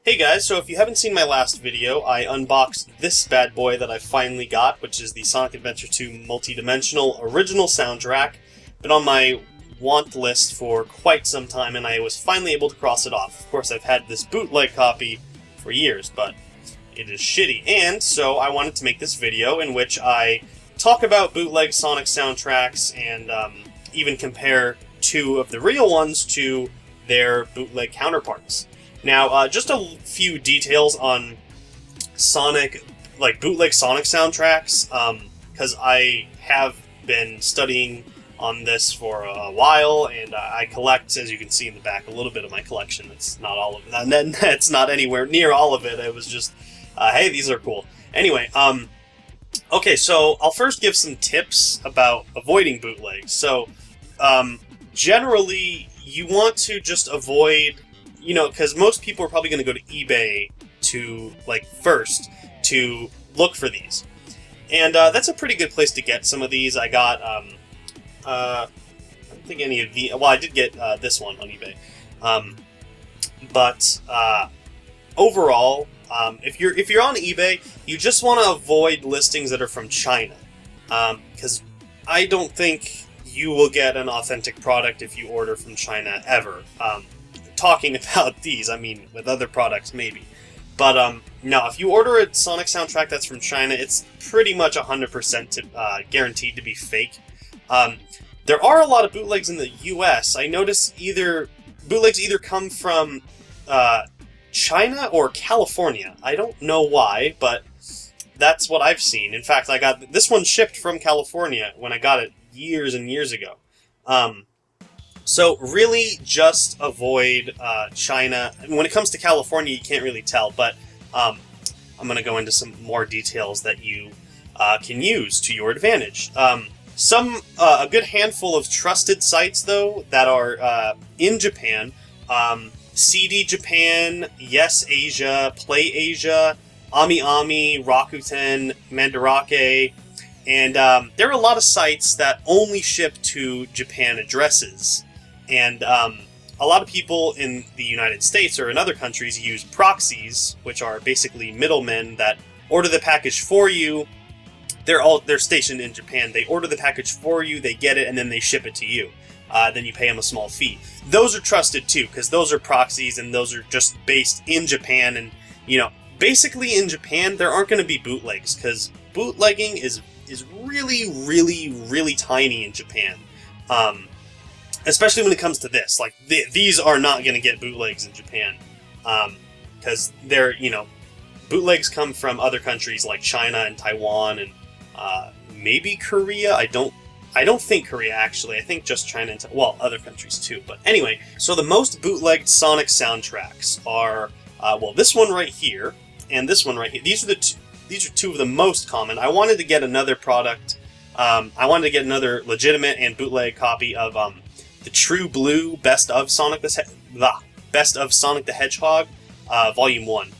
Hey guys, so if you haven't seen my last video, I unboxed this bad boy that I finally got, which is the Sonic Adventure 2 Multi-Dimensional Original Soundtrack. Been on my want list for quite some time, and I was finally able to cross it off. Of course, I've had this bootleg copy for years, but it is shitty. And so I wanted to make this video in which I talk about bootleg Sonic soundtracks and even compare two of the real ones to their bootleg counterparts. Now, just a few details on Sonic, bootleg Sonic soundtracks, because I have been studying on this for a while, and I collect, as you can see in the back, a little bit of my collection. It's not all of it. And it's not anywhere near all of it. It was just, hey, these are cool. Anyway, okay, so I'll first give some tips about avoiding bootlegs. So, generally, you want to just avoid, because most people are probably going to go to eBay to, first to look for these. And that's a pretty good place to get some of these. I got, I don't think any of the, well, I did get this one on eBay. But overall, if you're on eBay, you just want to avoid listings that are from China. Because I don't think you will get an authentic product if you order from China ever. Talking about these, I mean, with other products maybe. But no, if you order a Sonic soundtrack that's from China, it's pretty much 100% guaranteed to be fake. There are a lot of bootlegs in the US. I notice bootlegs either come from China or California. I don't know why, but that's what I've seen. In fact, I got this one shipped from California when I got it years and years ago. So really just avoid China. And when it comes to California, you can't really tell, but I'm going to go into some more details that you can use to your advantage. A good handful of trusted sites, though, that are in Japan. CD Japan, Yes Asia, Play Asia, Ami Ami, Rakuten, Mandarake, and there are a lot of sites that only ship to Japan addresses. And a lot of people in the United States or in other countries use proxies, which are basically middlemen that order the package for you. They're stationed in Japan. They order the package for you, they get it, and then they ship it to you. Then you pay them a small fee. Those are trusted too, because those are proxies and those are just based in Japan. And basically in Japan there aren't going to be bootlegs, because bootlegging is really, really, really tiny in Japan. Especially when it comes to this, these are not going to get bootlegs in Japan, because they're, bootlegs come from other countries like China and Taiwan and maybe Korea. I don't think Korea, actually. I think just China and other countries too. But anyway, so the most bootlegged Sonic soundtracks are this one right here and this one right here. These are two of the most common. I wanted to get another product. I wanted to get another legitimate and bootleg copy of the True Blue Best of Sonic the Hedgehog, Volume 1.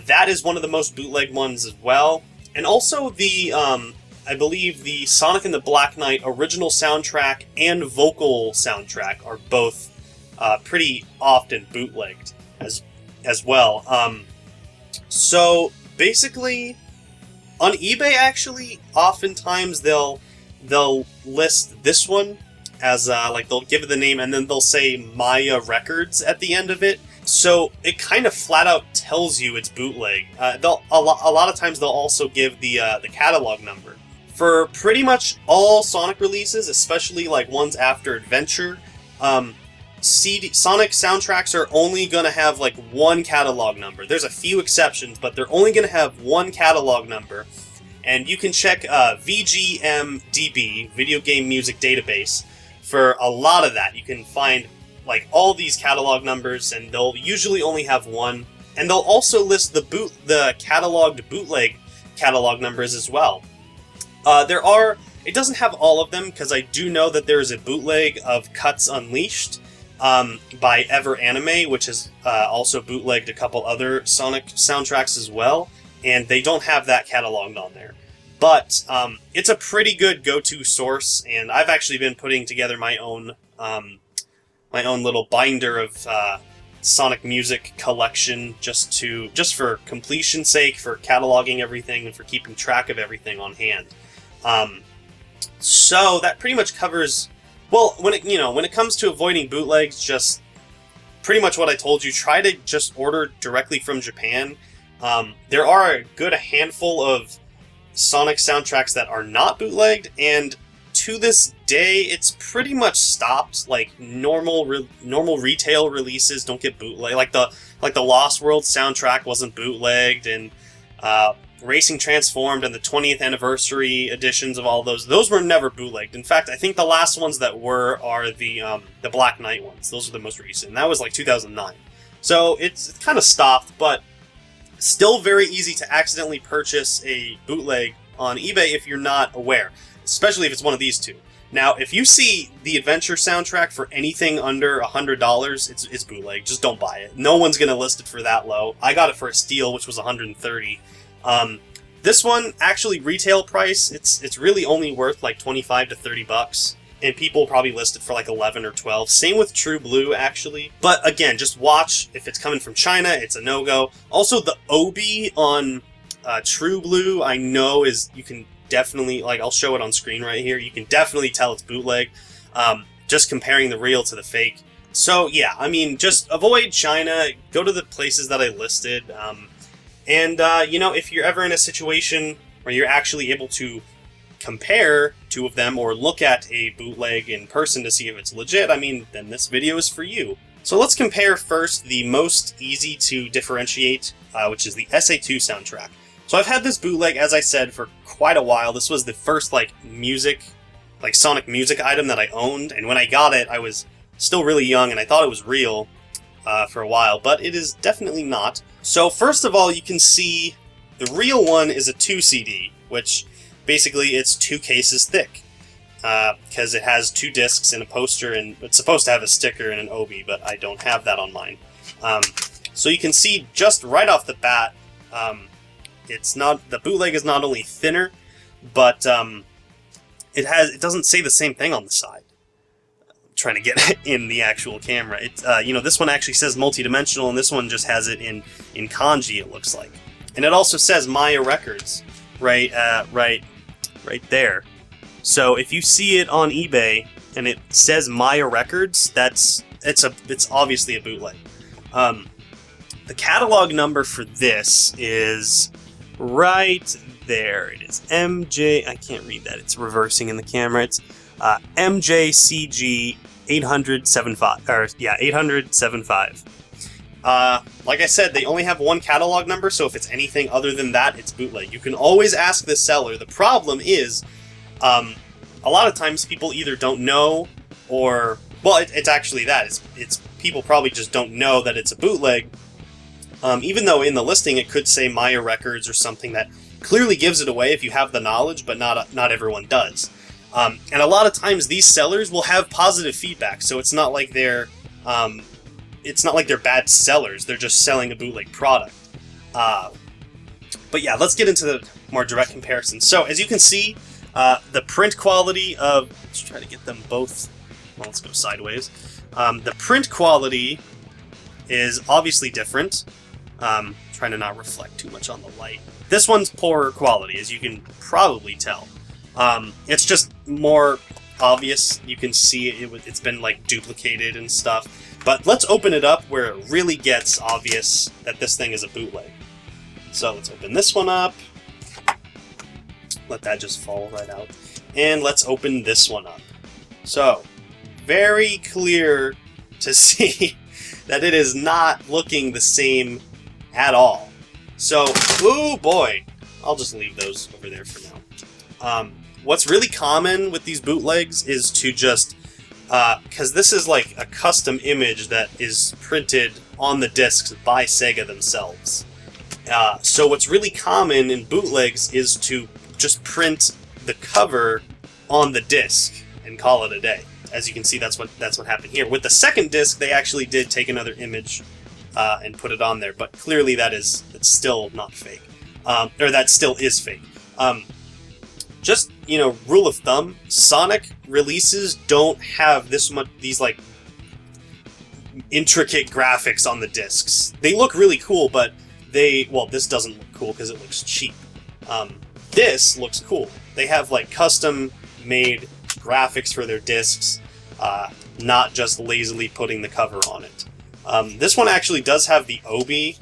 That is one of the most bootleg ones as well. And also the, I believe the Sonic and the Black Knight original soundtrack and vocal soundtrack are both pretty often bootlegged as well. So basically, on eBay, actually, oftentimes they'll list this one as they'll give it the name and then they'll say Maya Records at the end of it. So it kind of flat out tells you it's bootleg. A lot of times they'll also give the catalog number. For pretty much all Sonic releases, especially ones after Adventure, Sonic soundtracks are only going to have one catalog number. There's a few exceptions, but they're only going to have one catalog number. And you can check VGMDB, Video Game Music Database, for a lot of that. You can find all these catalog numbers, and they'll usually only have one. And they'll also list the cataloged bootleg catalog numbers as well. It doesn't have all of them, because I do know that there is a bootleg of Cuts Unleashed by Ever Anime, which has also bootlegged a couple other Sonic soundtracks as well, and they don't have that cataloged on there. But it's a pretty good go-to source, and I've actually been putting together my own little binder of Sonic music collection just for completion's sake, for cataloging everything, and for keeping track of everything on hand. So that pretty much covers. Well, when it comes to avoiding bootlegs, just pretty much what I told you. Try to just order directly from Japan. There are a good handful of Sonic soundtracks that are not bootlegged, and to this day, it's pretty much stopped. Like normal retail releases don't get bootlegged. Like the Lost World soundtrack wasn't bootlegged, and Racing Transformed and the 20th anniversary editions of all those were never bootlegged. In fact, I think the last ones that are the Black Knight ones. Those are the most recent. And that was like 2009. So it's kind of stopped, but still very easy to accidentally purchase a bootleg on eBay if you're not aware, especially if it's one of these two. Now, if you see the Adventure soundtrack for anything under $100, it's bootleg. Just don't buy it. No one's going to list it for that low. I got it for a steal, which was $130. This one, actually, retail price, it's really only worth like $25 to $30, and people probably list it for like 11 or 12. Same with True Blue, actually. But again, just watch. If it's coming from China, it's a no-go. Also, the Obi on True Blue, I know you can definitely, like, I'll show it on screen right here. You can definitely tell it's bootleg, just comparing the real to the fake. So yeah, I mean, just avoid China. Go to the places that I listed. And, if you're ever in a situation where you're actually able to compare two of them or look at a bootleg in person to see if it's legit, I mean, then this video is for you. So let's compare first the most easy to differentiate, which is the SA2 soundtrack. So I've had this bootleg, as I said, for quite a while. This was the first, Sonic music item that I owned, and when I got it, I was still really young, and I thought it was real for a while, but it is definitely not. So first of all, you can see the real one is a 2 CD, which basically it's 2 cases thick, because it has 2 discs and a poster, and it's supposed to have a sticker and an Obi, but I don't have that on mine. So you can see just right off the bat, the bootleg is not only thinner, but it doesn't say the same thing on the side. Trying to get in the actual camera. This one actually says multi-dimensional, and this one just has it in kanji, it looks like. And it also says Maya Records right there. So if you see it on eBay and it says Maya Records, it's obviously a bootleg. The catalog number for this is right there. It is MJ. I can't read that. It's reversing in the camera. It's MJCG 80075, 80075. Like I said, they only have one catalog number, so if it's anything other than that, it's bootleg. You can always ask the seller. The problem is, a lot of times people either don't know, or, well, it's actually that. It's people probably just don't know that it's a bootleg, even though in the listing it could say Maya Records or something that clearly gives it away if you have the knowledge, but not everyone does. And a lot of times these sellers will have positive feedback, so it's not like they're bad sellers. They're just selling a bootleg product. But yeah, let's get into the more direct comparison. So as you can see, the print quality of, let's try to get them both. Well, let's go sideways. The print quality is obviously different. Trying to not reflect too much on the light. This one's poorer quality, as you can probably tell. It's just more obvious. You can see it's been like duplicated and stuff. But let's open it up where it really gets obvious that this thing is a bootleg. So let's open this one up. Let that just fall right out. And let's open this one up. So, very clear to see that it is not looking the same at all. So, ooh boy, I'll just leave those over there for now. What's really common with these bootlegs is to just, because this is like a custom image that is printed on the discs by Sega themselves. So what's really common in bootlegs is to just print the cover on the disc and call it a day. As you can see, that's what happened here. With the second disc, they actually did take another image and put it on there, but clearly it's still not fake, or that still is fake. Just, rule of thumb, Sonic releases don't have these like intricate graphics on the discs. They look really cool, but well, this doesn't look cool because it looks cheap. This looks cool. They have like custom-made graphics for their discs, not just lazily putting the cover on it. This one actually does have the obi,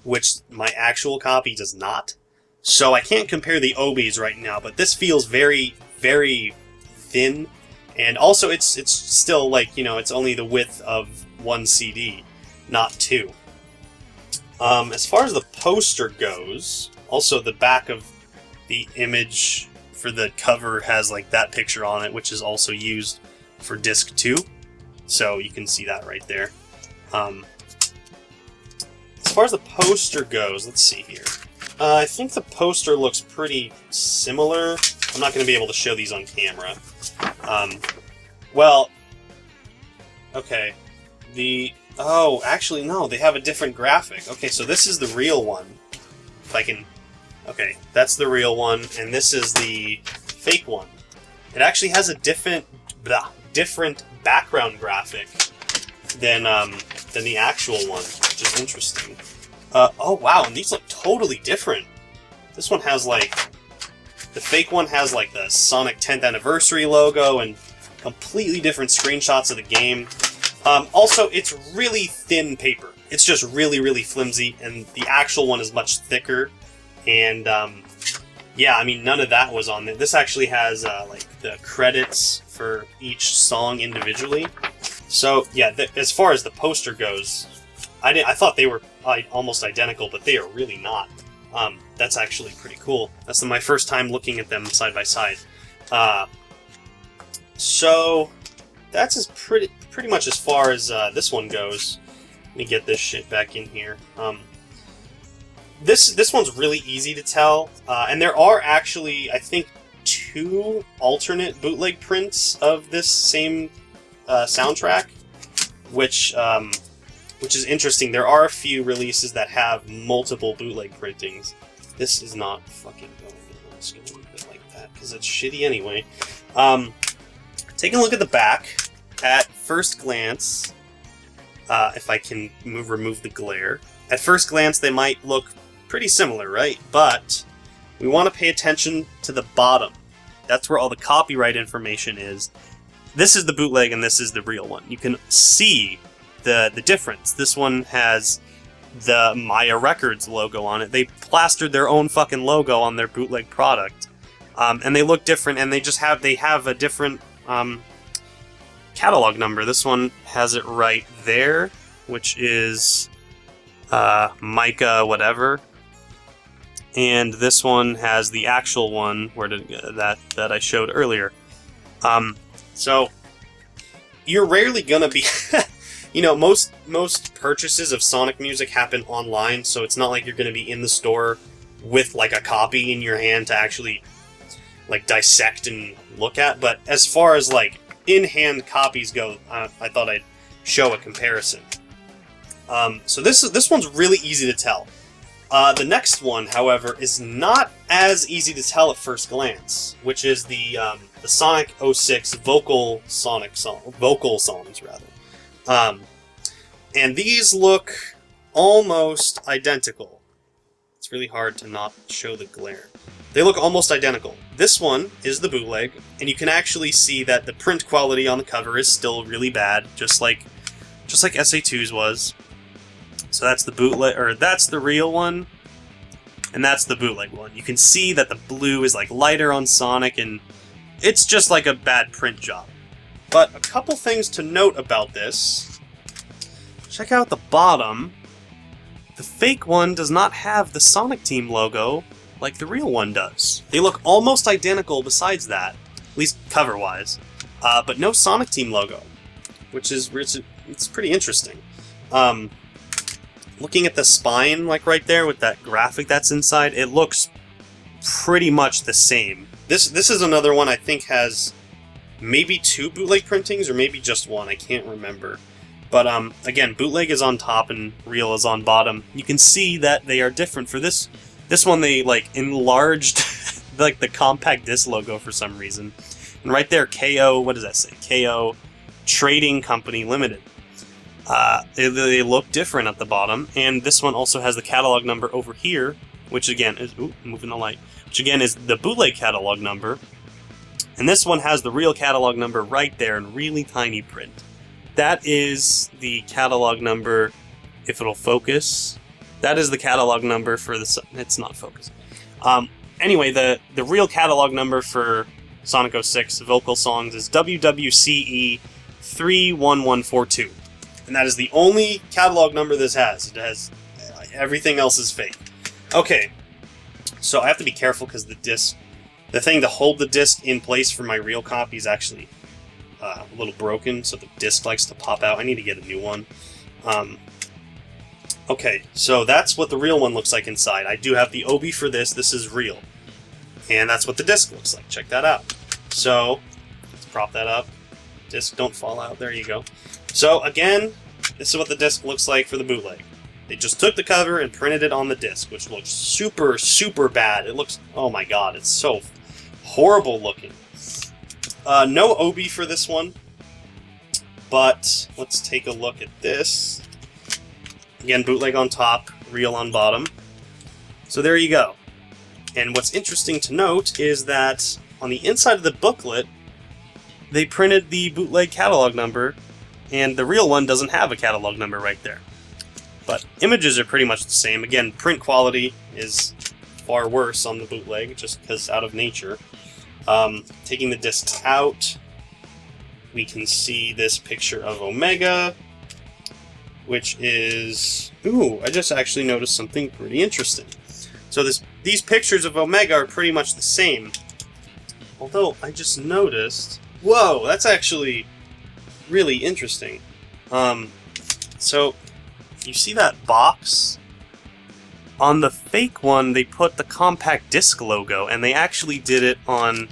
which my actual copy does not. So I can't compare the obis right now, but this feels very, very thin. And also it's still like, you know, it's only the width of one CD, not two. As far as the poster goes, also the back of the image for the cover has like that picture on it, which is also used for disc 2. So you can see that right there. As far as the poster goes, let's see here. I think the poster looks pretty similar. I'm not going to be able to show these on camera. Well, okay. Oh, actually, no, they have a different graphic. Okay, so this is the real one. If I can... Okay, that's the real one, and this is the fake one. It actually has a different background graphic than the actual one, which is interesting. Oh wow, and these look totally different. This one has like... The fake one has like the Sonic 10th Anniversary logo and completely different screenshots of the game. Also, it's really thin paper. It's just really, really flimsy, and the actual one is much thicker. And yeah, I mean, none of that was on there. This actually has like the credits for each song individually. So yeah, as far as the poster goes, I thought they were almost identical, but they are really not. That's actually pretty cool. That's my first time looking at them side by side. So that's pretty much as far as this one goes. Let me get this shit back in here. This one's really easy to tell, and there are actually, I think, 2 alternate bootleg prints of this same soundtrack, which is interesting. There are a few releases that have multiple bootleg printings. This is not fucking going in. I'm just going to leave it like that, because it's shitty anyway. Taking a look at the back, at first glance, if I can remove the glare, at first glance they might look pretty similar, right? But we want to pay attention to the bottom. That's where all the copyright information is. This is the bootleg and this is the real one. You can see the difference. This one has the Maya Records logo on it. They plastered their own fucking logo on their bootleg product. And they look different, and they have a different catalog number. This one has it right there, which is Micah whatever. And this one has the actual one that I showed earlier. So you're rarely gonna be, you know, most purchases of Sonic music happen online, so it's not like you're gonna be in the store with like a copy in your hand to actually like dissect and look at. But as far as like in-hand copies go, I thought I'd show a comparison. So this one's really easy to tell. The next one, however, is not as easy to tell at first glance, which is the Sonic 06 vocal songs, rather. And these look almost identical. It's really hard to not show the glare. They look almost identical. This one is the bootleg, and you can actually see that the print quality on the cover is still really bad, just like SA2's was. So that's the bootleg, or that's the real one, and that's the bootleg one. You can see that the blue is like lighter on Sonic, and it's just like a bad print job. But a couple things to note about this. Check out the bottom. The fake one does not have the Sonic Team logo like the real one does. They look almost identical besides that, at least cover-wise, but no Sonic Team logo, which is it's pretty interesting. Looking at the spine, like right there with that graphic that's inside, it looks pretty much the same. This is another one I think has maybe 2 bootleg printings, or maybe just one, I can't remember. But again, bootleg is on top and real is on bottom. You can see that they are different. For this one, they like enlarged like the compact disc logo for some reason. And right there, KO, what does that say? KO Trading Company Limited. They look different at the bottom, and this one also has the catalog number over here, which again is moving the light, which again is the bootleg catalog number, and this one has the real catalog number right there in really tiny print. That is the catalog number, if it'll focus. That is the catalog number for the. It's not focused. Anyway, the real catalog number for Sonic 06 vocal songs is WWCE 31142. And that is the only catalog number this has. It has everything else is fake. Okay, so I have to be careful because the thing to hold the disc in place for my real copy is actually a little broken, so the disc likes to pop out. I need to get a new one. Okay, so that's what the real one looks like inside. I do have the obi for this. This is real. And that's what the disc looks like. Check that out. So, let's prop that up. Disc, don't fall out. There you go. So, again, this is what the disc looks like for the bootleg. They just took the cover and printed it on the disc, which looks super, super bad. It looks, oh my god, it's so horrible looking. No obi for this one. But, let's take a look at this. Again, bootleg on top, real on bottom. So there you go. And what's interesting to note is that on the inside of the booklet, they printed the bootleg catalog number, and the real one doesn't have a catalog number right there. But images are pretty much the same. Again, print quality is far worse on the bootleg, just because out of nature. Taking the discs out, we can see this picture of Omega, which is... Ooh, I just actually noticed something pretty interesting. So these pictures of Omega are pretty much the same. Although, I just noticed... Whoa, that's actually really interesting. So, you see that box? On the fake one, they put the compact disc logo, and they actually did it on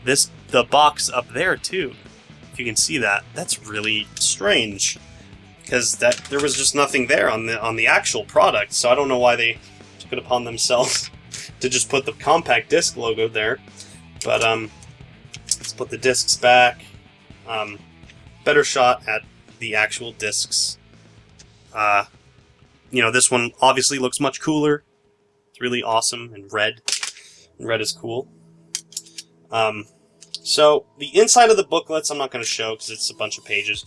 the box up there, too. If you can see that. That's really strange. Because there was just nothing there on the actual product, so I don't know why they took it upon themselves to just put the compact disc logo there. But let's put the discs back. Better shot at the actual discs. This one obviously looks much cooler. It's really awesome and red. And red is cool. So the inside of the booklets I'm not going to show because it's a bunch of pages.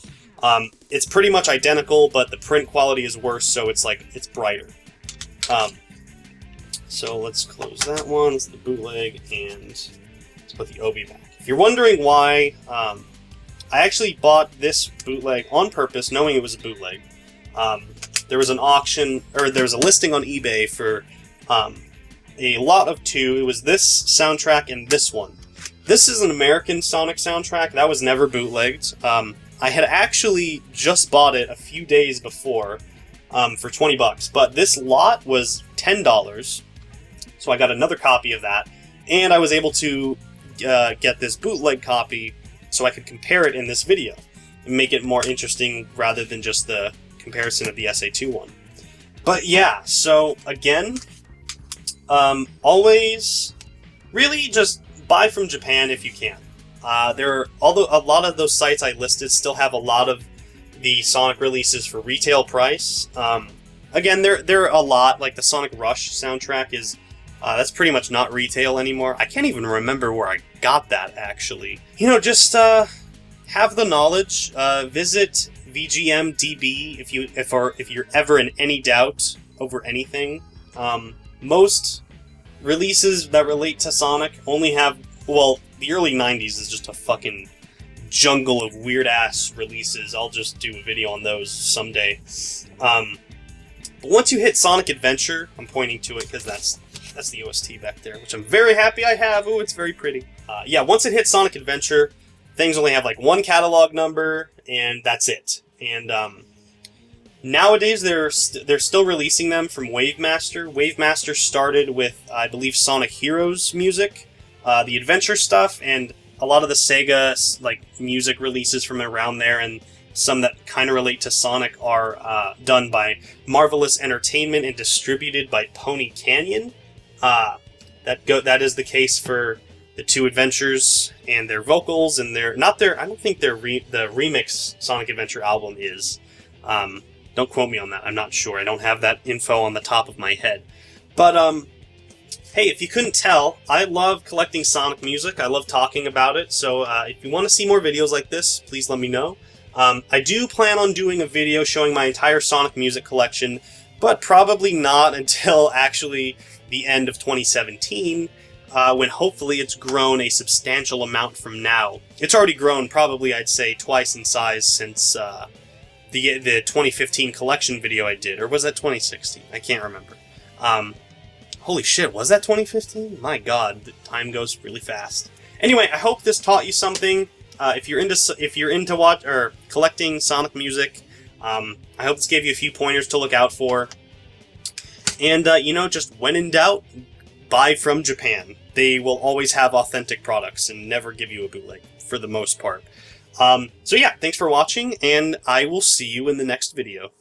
It's pretty much identical, but the print quality is worse, so it's brighter. So let's close that one. It's the bootleg, and let's put the obi back. If you're wondering why, I actually bought this bootleg on purpose, knowing it was a bootleg. There was an auction, or there was a listing on eBay for a lot of two. It was this soundtrack and this one. This is an American Sonic soundtrack. That was never bootlegged. I had actually just bought it a few days before for $20, but this lot was $10, so I got another copy of that, and I was able to get this bootleg copy so I could compare it in this video and make it more interesting rather than just the comparison of the SA2 one. But yeah, so again, always really just buy from Japan if you can. Although a lot of those sites I listed still have a lot of the Sonic releases for retail price. Again, there are a lot, like the Sonic Rush soundtrack is, that's pretty much not retail anymore. I can't even remember where I got that, actually. Just have the knowledge, visit VGMDB if you're ever in any doubt over anything. Most releases that relate to Sonic only have, well, the early 90s is just a fucking jungle of weird-ass releases. I'll just do a video on those someday. But once you hit Sonic Adventure, I'm pointing to it because that's the OST back there, which I'm very happy I have. Ooh, it's very pretty. Yeah, once it hits Sonic Adventure, things only have like one catalog number, and that's it. And nowadays, they're still releasing them from Wavemaster. Wavemaster started with, I believe, Sonic Heroes music, the adventure stuff, and a lot of the Sega music releases from around there, and some that kind of relate to Sonic are done by Marvelous Entertainment and distributed by Pony Canyon. That is the case for the two adventures and their vocals and I don't think the remix Sonic Adventure album is. Don't quote me on that. I'm not sure. I don't have that info on the top of my head. But, hey, if you couldn't tell, I love collecting Sonic music. I love talking about it. So if you want to see more videos like this, please let me know. I do plan on doing a video showing my entire Sonic music collection, but probably not until actually the end of 2017, when hopefully it's grown a substantial amount from now. It's already grown probably, I'd say, twice in size since the 2015 collection video I did. Or was that 2016? I can't remember. Holy shit, was that 2015? My god, the time goes really fast. Anyway, I hope this taught you something. If you're into collecting Sonic music, I hope this gave you a few pointers to look out for. And you know, just when in doubt, buy from Japan. They will always have authentic products and never give you a bootleg for the most part. So yeah, thanks for watching, and I will see you in the next video.